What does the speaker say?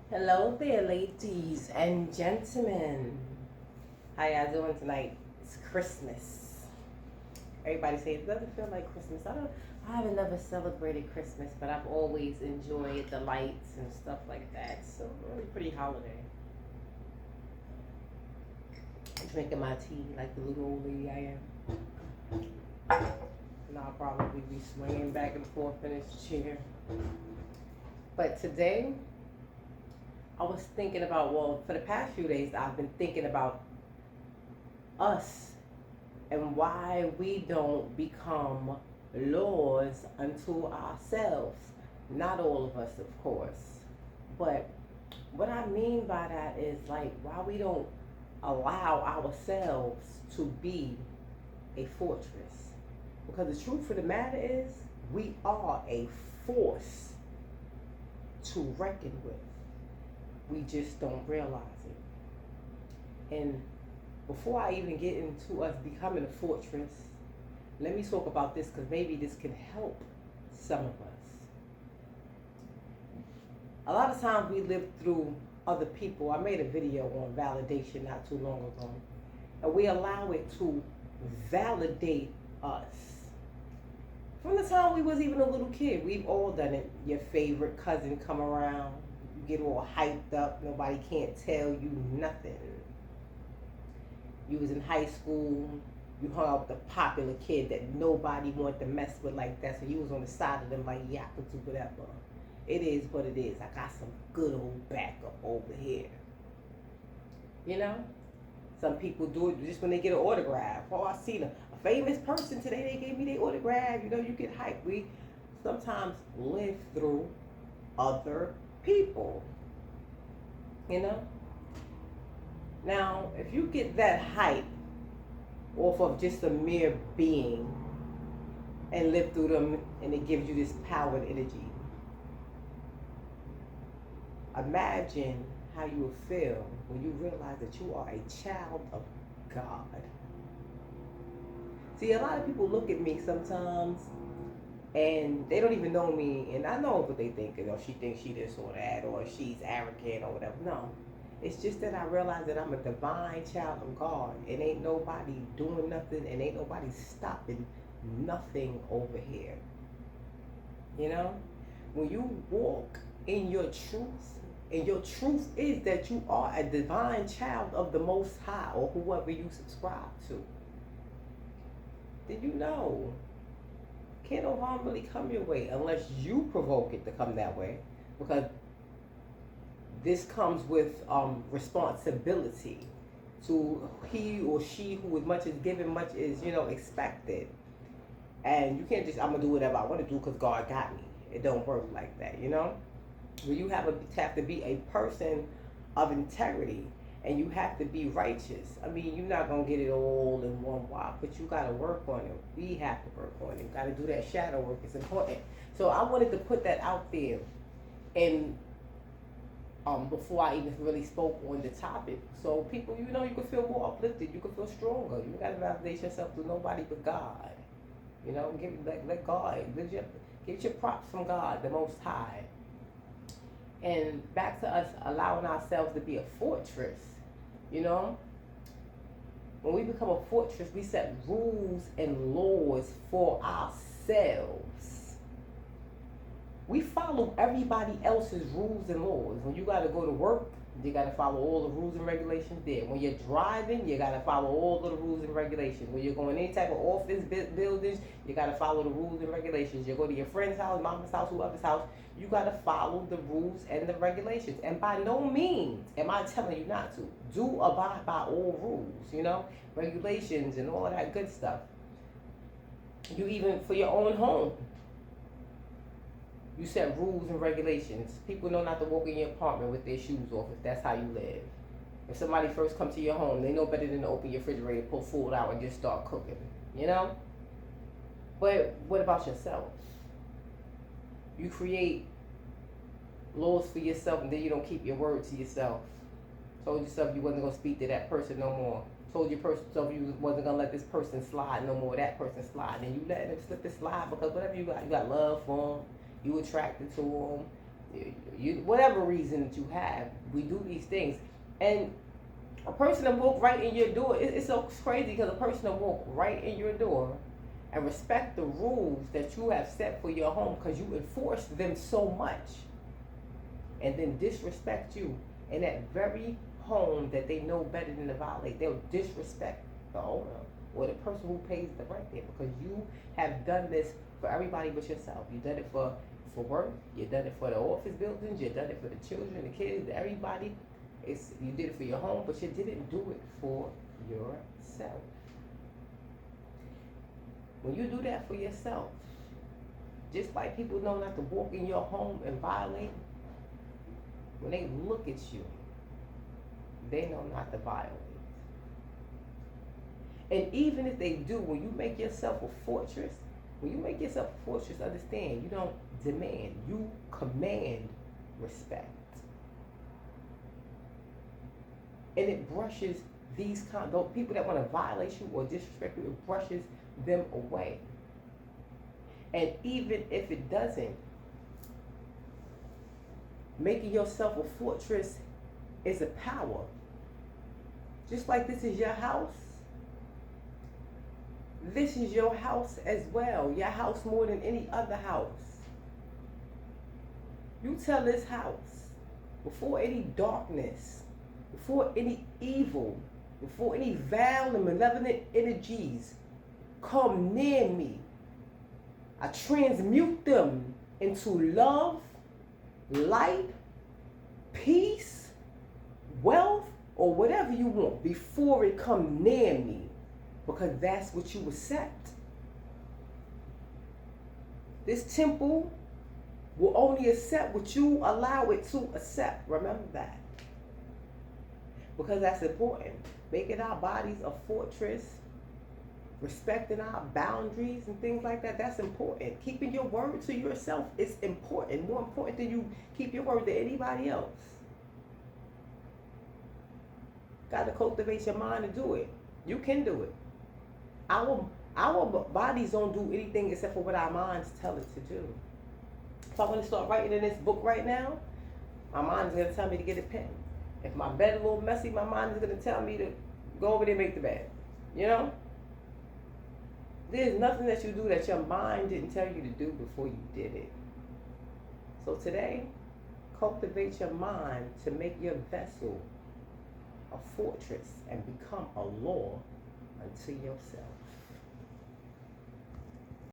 Hello there, ladies and gentlemen. How y'all doing tonight? It's Christmas. Everybody say it doesn't feel like Christmas. I haven't never celebrated Christmas, but I've always enjoyed the lights and stuff like that. So really pretty holiday. Drinking my tea like the little old lady I am. And I'll probably be swinging back and forth in this chair. But today, I was thinking about, well, for the past few days, I've been thinking about us and why we don't become laws unto ourselves. Not all of us, of course. But what I mean by that is like why we don't allow ourselves to be a fortress. Because the truth of the matter is, we are a force to reckon with. We just don't realize it. And before I even get into us becoming a fortress, let me talk about this because maybe this can help some of us. A lot of times we live through other people. I made a video on validation not too long ago, and we allow it to validate us. From the time we was even a little kid, we've all done it. Your favorite cousin come around, you get all hyped up, nobody can't tell you nothing. You was in high school, you hung out with the popular kid that nobody wanted to mess with like that, so you was on the side of them like, yeah, I could do whatever. It is what it is. I got some good old backup over here. You know? Some people do it just when they get an autograph. Oh, I seen a famous person today, they gave me their autograph. You know, you get hyped. We sometimes live through other people. You know? Now, if you get that hype off of just a mere being and live through them and it gives you this powered energy, imagine how you will feel when you realize that you are a child of God. See, a lot of people look at me sometimes and they don't even know me, and I know what they think. You know, she thinks she this or that, or she's arrogant or whatever. No, it's just that I realize that I'm a divine child of God, and ain't nobody doing nothing, and ain't nobody stopping nothing over here. You know, when you walk in your truth, and your truth is that you are a divine child of the Most High, or whoever you subscribe to, then you know can't no harm really come your way unless you provoke it to come that way, because this comes with responsibility to he or she who as much is given, much is, you know, expected. And you can't just, I'm gonna do whatever I want to do because God got me. It don't work like that, you know. Well, you have to be a person of integrity, and you have to be righteous. I mean, you're not gonna get it all in one whop, but you gotta work on it. We have to work on it. You gotta do that shadow work. It's important. So I wanted to put that out there, and before I even really spoke on the topic, so people, you know, you can feel more uplifted. You can feel stronger. You gotta validate yourself to nobody but God. You know, let God get your props from God, the Most High. And back to us allowing ourselves to be a fortress, you know? When we become a fortress, we set rules and laws for ourselves. We follow everybody else's rules and laws. When you got to go to work, you got to follow all the rules and regulations there. When you're driving, you got to follow all of the rules and regulations. When you're going any type of office buildings, you got to follow the rules and regulations. You go to your friend's house, mama's house, whoever's house, you got to follow the rules and the regulations. And by no means am I telling you not to. Do abide by all rules, you know, regulations and all of that good stuff. You even, for your own home, you set rules and regulations. People know not to walk in your apartment with their shoes off if that's how you live. If somebody first comes to your home, they know better than to open your refrigerator, pull food out, and just start cooking. You know? But what about yourself? You create laws for yourself, and then you don't keep your word to yourself. Told yourself you wasn't going to speak to that person no more. Told yourself you wasn't going to let this person slide no more, that person slide. And you let them slip and slide because whatever you got love for them. You attracted to them. whatever reason that you have, we do these things. And a person that walk right in your door, it's so crazy because a person that walk right in your door and respect the rules that you have set for your home because you enforce them so much, and then disrespect you in that very home that they know better than to violate. They'll disrespect the owner or the person who pays the rent there because you have done this for everybody but yourself. You've done it for work, you've done it for the office buildings, you've done it for the children, the kids, everybody. You did it for your home, but you didn't do it for yourself. When you do that for yourself, just like people know not to walk in your home and violate, when they look at you, they know not to violate. And even if they do, when you make yourself a fortress, understand, you don't demand, you command respect. And it brushes these people that want to violate you or disrespect you, it brushes them away. And even if it doesn't, making yourself a fortress is a power. Just like this is your house, this is your house as well. Your house more than any other house. You tell this house, before any darkness, before any evil, before any vile and malevolent energies come near me, I transmute them into love, light, peace, wealth, or whatever you want before it come near me, because that's what you accept. This temple will only accept what you allow it to accept. Remember that. Because that's important. Making our bodies a fortress, respecting our boundaries and things like that, that's important. Keeping your word to yourself is important. More important than you keep your word to anybody else. Got to cultivate your mind to do it. You can do it. Our bodies don't do anything except for what our minds tell it to do. If I want to start writing in this book right now, my mind is going to tell me to get a pen. If my bed is a little messy, my mind is going to tell me to go over there and make the bed. You know? There's nothing that you do that your mind didn't tell you to do before you did it. So today, cultivate your mind to make your vessel a fortress and become a law unto yourself.